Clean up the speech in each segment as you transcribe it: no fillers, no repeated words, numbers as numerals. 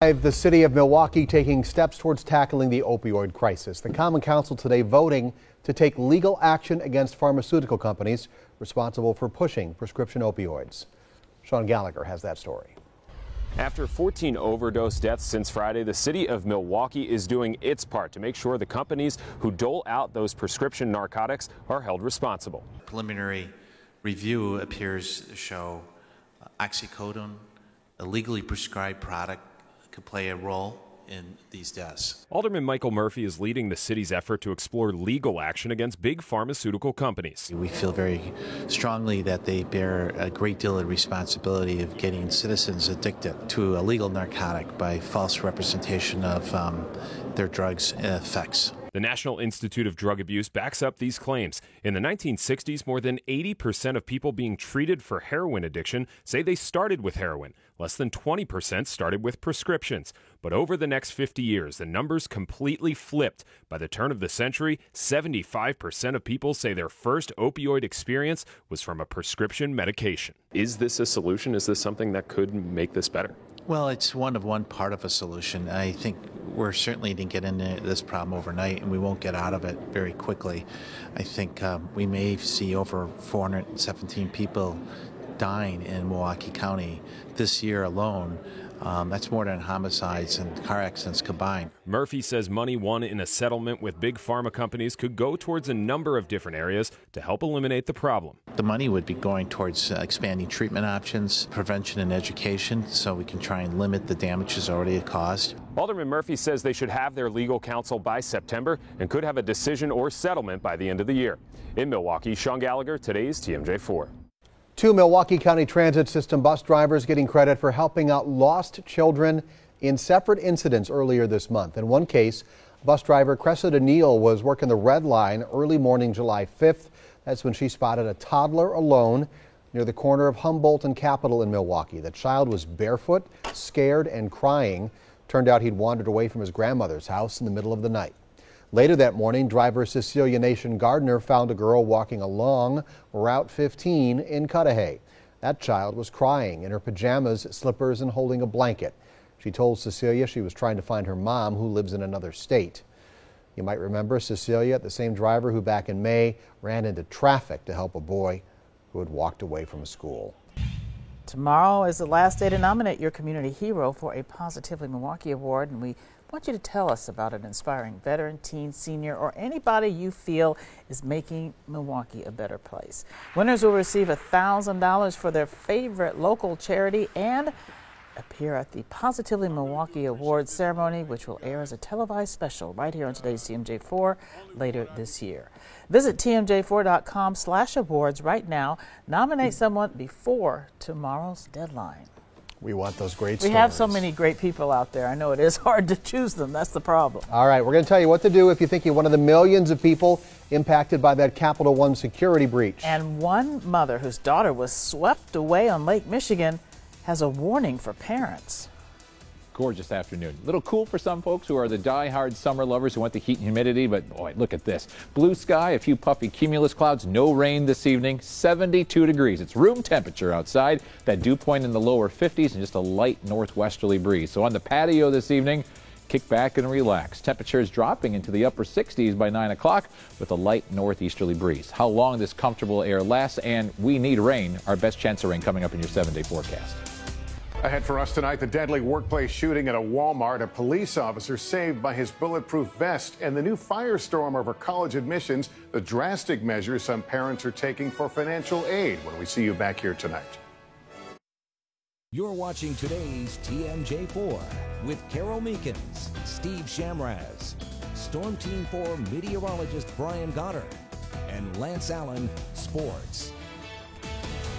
The city of Milwaukee taking steps towards tackling the opioid crisis. The Common Council today voting to take legal action against pharmaceutical companies responsible for pushing prescription opioids. Sean Gallagher has that story. After 14 overdose deaths since Friday, the city of Milwaukee is doing its part to make sure the companies who dole out those prescription narcotics are held responsible. Preliminary review appears to show oxycodone, a legally prescribed product, could play a role in these deaths. Alderman Michael Murphy is leading the city's effort to explore legal action against big pharmaceutical companies. We feel very strongly that they bear a great deal of responsibility of getting citizens addicted to a legal narcotic by false representation of their drugs and effects. The National Institute of Drug Abuse backs up these claims. In the 1960s, more than 80% of people being treated for heroin addiction say they started with heroin. Less than 20% started with prescriptions. But over the next 50 years, the numbers completely flipped. By the turn of the century, 75% of people say their first opioid experience was from a prescription medication. Is this a solution? Is this something that could make this better? Well, it's one part of a solution. I think we're certainly didn't get into this problem overnight, and we won't get out of it very quickly. I think we may see over 417 people dying in Milwaukee County this year alone. That's more than homicides and car accidents combined. Murphy says money won in a settlement with big pharma companies could go towards a number of different areas to help eliminate the problem. The money would be going towards expanding treatment options, prevention and education, so we can try and limit the damages already caused. Alderman Murphy says they should have their legal counsel by September and could have a decision or settlement by the end of the year. In Milwaukee, Sean Gallagher, today's TMJ4. 2 Milwaukee County Transit System bus drivers getting credit for helping out lost children in separate incidents earlier this month. In one case, bus driver Cressida Neal was working the red line early morning July 5th. That's when she spotted a toddler alone near the corner of Humboldt and Capitol in Milwaukee. The child was barefoot, scared, and crying. Turned out he'd wandered away from his grandmother's house in the middle of the night. Later that morning, driver Cecilia Nation Gardner found a girl walking along Route 15 in Cudahy. That child was crying in her pajamas, slippers, and holding a blanket. She told Cecilia she was trying to find her mom, who lives in another state. You might remember Cecilia, the same driver who back in May ran into traffic to help a boy who had walked away from a school. Tomorrow is the last day to nominate your community hero for a Positively Milwaukee Award, and we want you to tell us about an inspiring veteran, teen, senior, or anybody you feel is making Milwaukee a better place. Winners will receive $1,000 for their favorite local charity and appear at the Positively Milwaukee Awards ceremony, which will air as a televised special right here on today's TMJ4 later this year. Visit tmj4.com/awards right now. Nominate someone before tomorrow's deadline. We want those great stories. We have so many great people out there. I know it is hard to choose them. That's the problem. All right, we're going to tell you what to do if you think you're one of the millions of people impacted by that Capital One security breach. And one mother whose daughter was swept away on Lake Michigan has a warning for parents. Gorgeous afternoon. A little cool for some folks who are the die-hard summer lovers who want the heat and humidity, but boy, look at this. Blue sky, a few puffy cumulus clouds, no rain this evening, 72 degrees. It's room temperature outside. That dew point in the lower 50s and just a light northwesterly breeze. So on the patio this evening, kick back and relax. Temperatures dropping into the upper 60s by 9 o'clock with a light northeasterly breeze. How long this comfortable air lasts, and we need rain. Our best chance of rain coming up in your 7-day forecast. Ahead for us tonight, the deadly workplace shooting at a Walmart, a police officer saved by his bulletproof vest, and the new firestorm over college admissions, the drastic measures some parents are taking for financial aid when we see you back here tonight. You're watching today's TMJ4 with Carol Meekins, Steve Shamraz, Storm Team 4 meteorologist Brian Goddard, and Lance Allen, sports.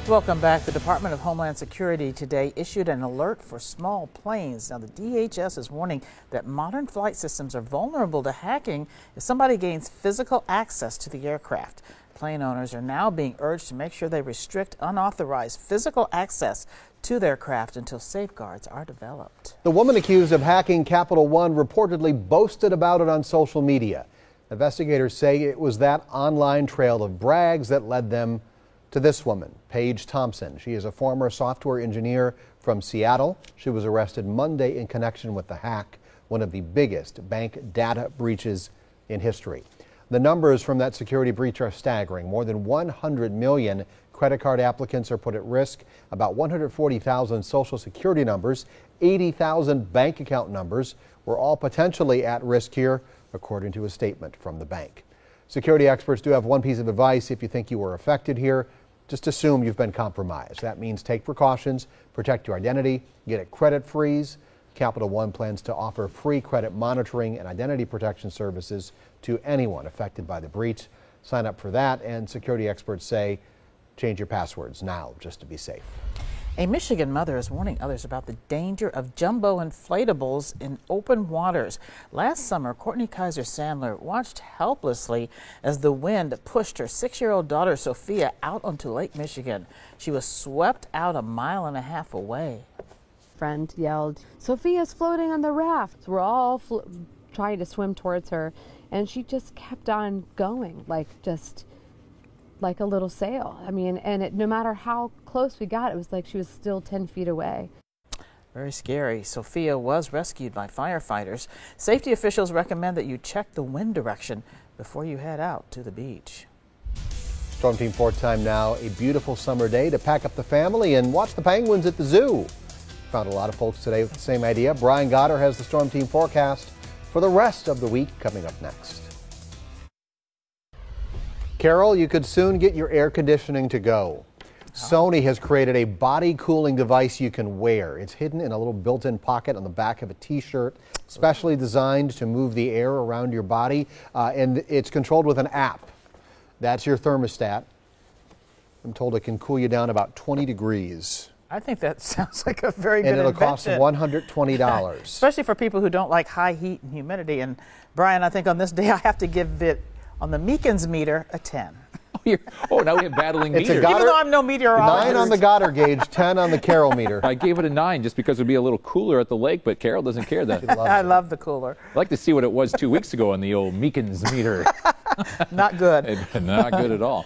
Welcome back. The Department of Homeland Security today issued an alert for small planes. Now, the DHS is warning that modern flight systems are vulnerable to hacking if somebody gains physical access to the aircraft. Plane owners are now being urged to make sure they restrict unauthorized physical access to their craft until safeguards are developed. The woman accused of hacking Capital One reportedly boasted about it on social media. Investigators say it was that online trail of brags that led them to this woman, Paige Thompson. She is a former software engineer from Seattle. She was arrested Monday in connection with the hack, one of the biggest bank data breaches in history. The numbers from that security breach are staggering. More than 100 million credit card applicants are put at risk, about 140,000 social security numbers, 80,000 bank account numbers were all potentially at risk here, according to a statement from the bank. Security experts do have one piece of advice if you think you were affected here. Just assume you've been compromised. That means take precautions, protect your identity, get a credit freeze. Capital One plans to offer free credit monitoring and identity protection services to anyone affected by the breach. Sign up for that, and security experts say change your passwords now just to be safe. A Michigan mother is warning others about the danger of jumbo inflatables in open waters. Last summer, Courtney Kaiser Sandler watched helplessly as the wind pushed her 6-year-old daughter Sophia out onto Lake Michigan. She was swept out a 1.5 miles away. Friend yelled, "Sophia's floating on the raft." We're all trying to swim towards her, and she just kept on going, just like a little sail. I mean, and no matter how close we got, it was like she was still 10 feet away. Very scary. Sophia was rescued by firefighters. Safety officials recommend that you check the wind direction before you head out to the beach. Storm Team 4 time now. A beautiful summer day to pack up the family and watch the penguins at the zoo. Found a lot of folks today with the same idea. Brian Goddard has the Storm Team forecast for the rest of the week coming up next. Carol, you could soon get your air conditioning to go. Sony has created a body cooling device you can wear. It's hidden in a little built-in pocket on the back of a t-shirt, specially designed to move the air around your body, and it's controlled with an app. That's your thermostat. I'm told it can cool you down about 20 degrees. I think that sounds like a very good invention. And it'll cost $120. Especially for people who don't like high heat and humidity. And Brian, I think on this day I have to give it, on the Meekins meter, a 10. Now we have battling meters. Even though I'm no meteorologist. 9 on the Goddard gauge, 10 on the Carol meter. I gave it a 9 just because it would be a little cooler at the lake, but Carol doesn't care that. I love the cooler. I'd like to see what it was 2 weeks ago on the old Meekins meter. Not good. Not good at all.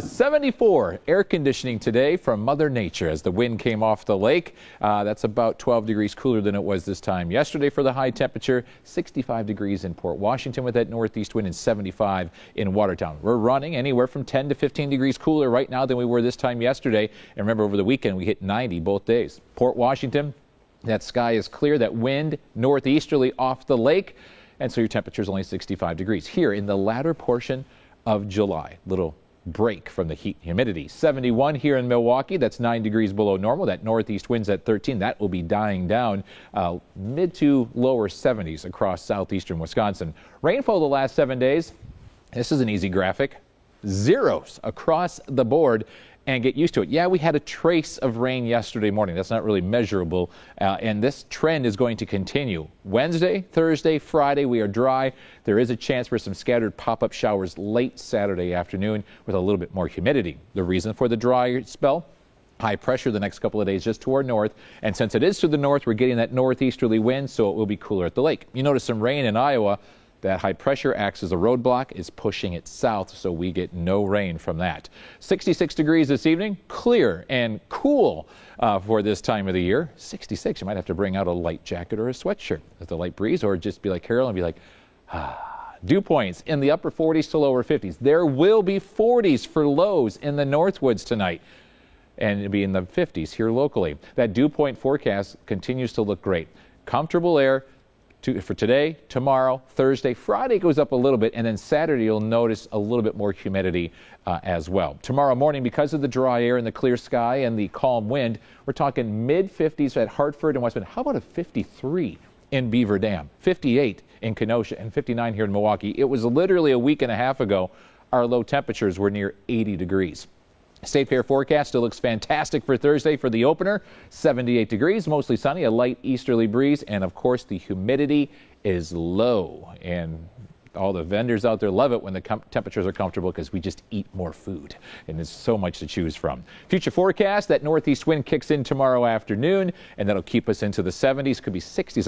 74 air conditioning today from Mother Nature as the wind came off the lake. That's about 12 degrees cooler than it was this time yesterday for the high temperature. 65 degrees in Port Washington with that northeast wind and 75 in Watertown. We're running anywhere from 10 to 15 degrees cooler right now than we were this time yesterday. And remember, over the weekend we hit 90 both days. Port Washington, that sky is clear. That wind northeasterly off the lake. And so your temperature is only 65 degrees. Here in the latter portion of July, little break from the heat and humidity. 71 here in Milwaukee. That's 9 degrees below normal. That northeast wind's at 13. That will be dying down. Mid to lower 70s across southeastern Wisconsin. Rainfall the last 7 days. This is an easy graphic. Zeros across the board. And get used to it. Yeah, we had a trace of rain yesterday morning. That's not really measurable. And this trend is going to continue. Wednesday, Thursday, Friday, we are dry. There is a chance for some scattered pop-up showers late Saturday afternoon with a little bit more humidity. The reason for the dry spell? High pressure the next couple of days just to our north. And since it is to the north, we're getting that northeasterly wind, so it will be cooler at the lake. You notice some rain in Iowa. That high pressure acts as a roadblock, is pushing it south, so we get no rain from that. 66 degrees this evening, clear and cool for this time of the year. 66, you might have to bring out a light jacket or a sweatshirt with the light breeze, or just be like Carol and be like, Dew points in the upper 40s to lower 50s. There will be 40s for lows in the Northwoods tonight, and it'll be in the 50s here locally. That dew point forecast continues to look great. Comfortable air. For today, tomorrow, Thursday, Friday goes up a little bit, and then Saturday you'll notice a little bit more humidity as well. Tomorrow morning, because of the dry air and the clear sky and the calm wind, we're talking mid-50s at Hartford and West Bend. How about a 53 in Beaver Dam, 58 in Kenosha, and 59 here in Milwaukee? It was literally a week and a half ago our low temperatures were near 80 degrees. State Fair forecast still looks fantastic for Thursday for the opener. 78 degrees, mostly sunny, a light easterly breeze, and of course the humidity is low. And all the vendors out there love it when the temperatures are comfortable because we just eat more food. And there's so much to choose from. Future forecast, that northeast wind kicks in tomorrow afternoon, and that'll keep us into the 70s, could be 60s.